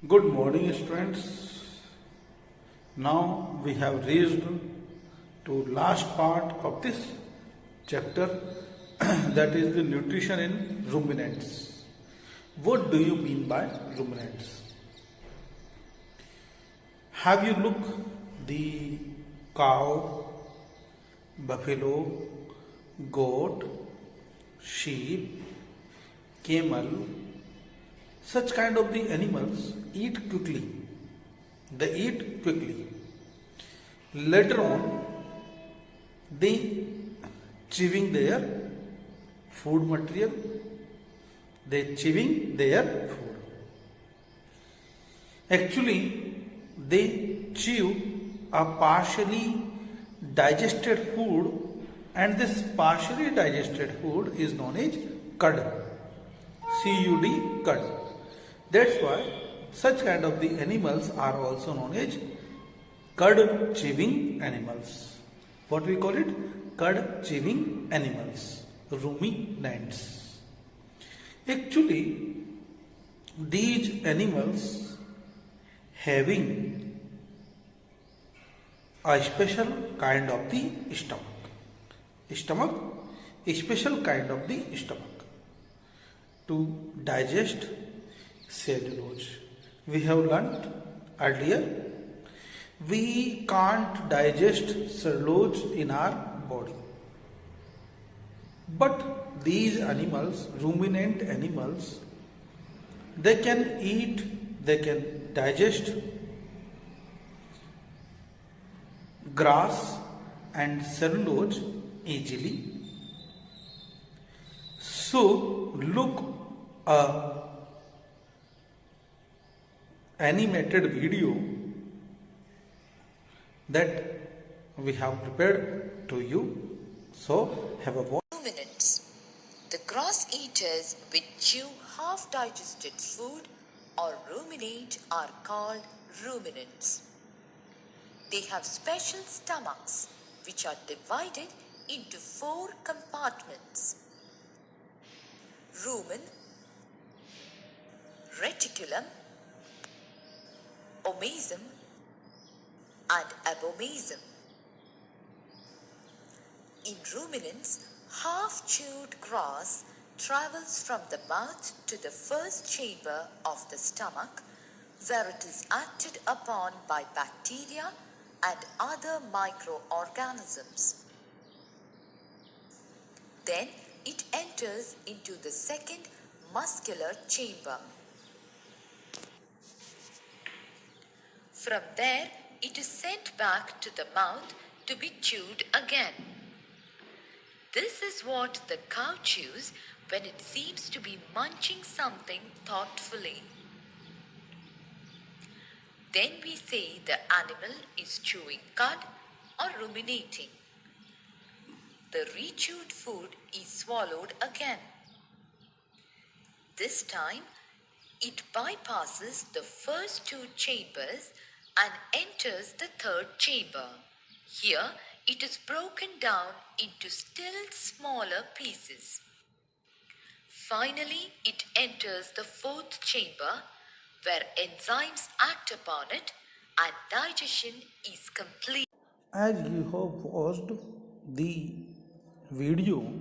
Good morning, students. Now we have reached to last part of this chapter that is the nutrition in ruminants. What do you mean by ruminants? Have you looked the cow, buffalo, goat, sheep, camel, such kind of the animals eat quickly. They eat quickly. Later on, they chewing their food material. They chewing their food. Actually, they chew a partially digested food, and this partially digested food is known as cud. CUD, cud. That's why such kind of the animals are also known as cud chewing animals. What we call it? Cud chewing animals, ruminants. Actually, these animals having a special kind of the stomach, a special kind of the stomach to digest cellulose. We have learnt earlier, we can't digest cellulose in our body. But these animals, ruminant animals, they can eat, they can digest grass and cellulose easily. So look a animated video that we have prepared to you. So have a watch. Ruminants. The grass eaters which chew half digested food or ruminate are called ruminants. They have special stomachs which are divided into 4 compartments: rumen, reticulum, omasum and abomasum. In ruminants, half-chewed grass travels from the mouth to the first chamber of the stomach, where it is acted upon by bacteria and other microorganisms. Then it enters into the second muscular chamber. From there, it is sent back to the mouth to be chewed again. This is what the cow chews when it seems to be munching something thoughtfully. Then we say the animal is chewing cud or ruminating. The rechewed food is swallowed again. This time, it bypasses the first 2 chambers and enters the third chamber. Here, it is broken down into still smaller pieces. Finally, it enters the 4th chamber, where enzymes act upon it and digestion is complete. As you have watched the video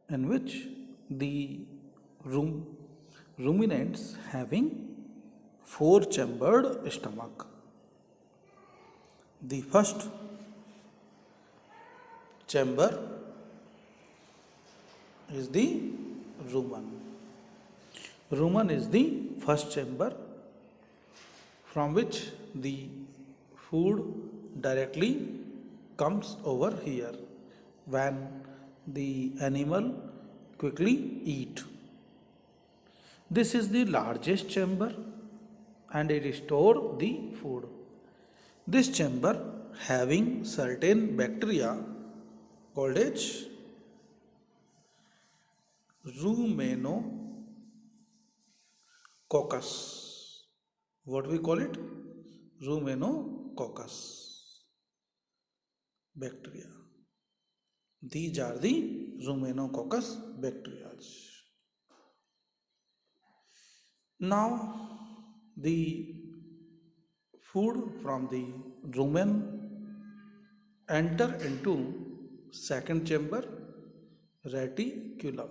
in which the ruminants having 4-chambered stomach. The first chamber is the rumen. Rumen is the first chamber from which the food directly comes over here when the animal quickly eat. This is the largest chamber and it stores the food. This chamber having certain bacteria called as rumenococcus. What we call it? Rumenococcus bacteria. These are the rumenococcus bacteria. Now The food from the rumen enter into second chamber, reticulum.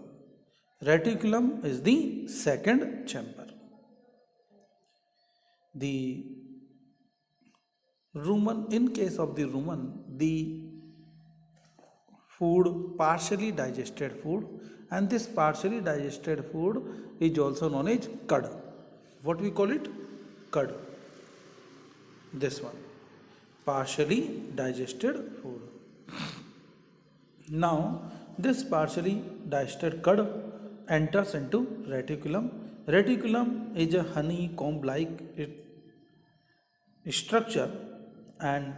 Reticulum is the second chamber. The rumen, in case of the rumen, the food, partially digested food, and this partially digested food is also known as cud. What we call it? Cud. This one, partially digested food. Now, this partially digested cud enters into reticulum. Reticulum is a honeycomb-like structure, and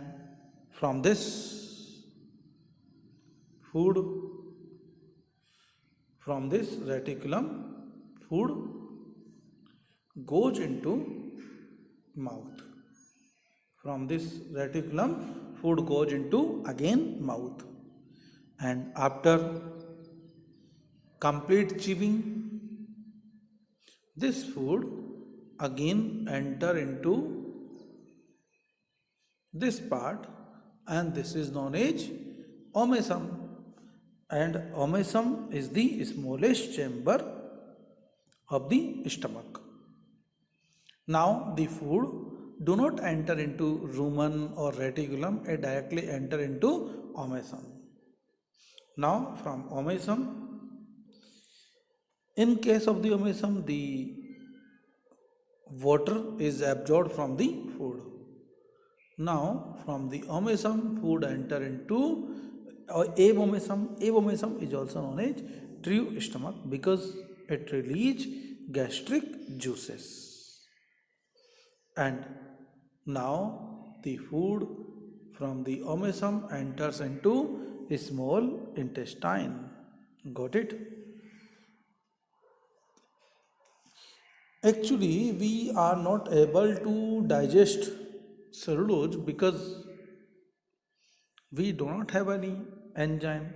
from this food, from this reticulum, food goes into mouth. From this reticulum, food goes into again mouth, and after complete chewing, this food again enter into this part, and this is known as omasum, and omasum is the smallest chamber of the stomach. Now the food do not enter into rumen or reticulum, it directly enter into omasum. Now from omasum, in case of the omasum, the water is absorbed from the food. Now from the omasum, food enter into abomasum. Abomasum is also known as true stomach because it release gastric juices. And now the food from the omasum enters into small intestine. Got it? Actually, we are not able to digest cellulose because we do not have any enzyme.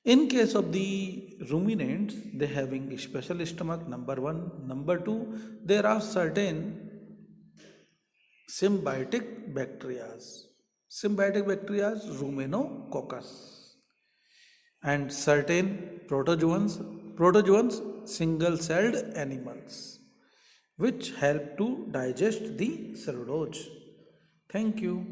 In case of the ruminants, they having a special stomach, number one. Number two, there are certain symbiotic bacteria. Symbiotic bacteria, rumenococcus, and certain protozoans, single-celled animals, which help to digest the cellulose. Thank you.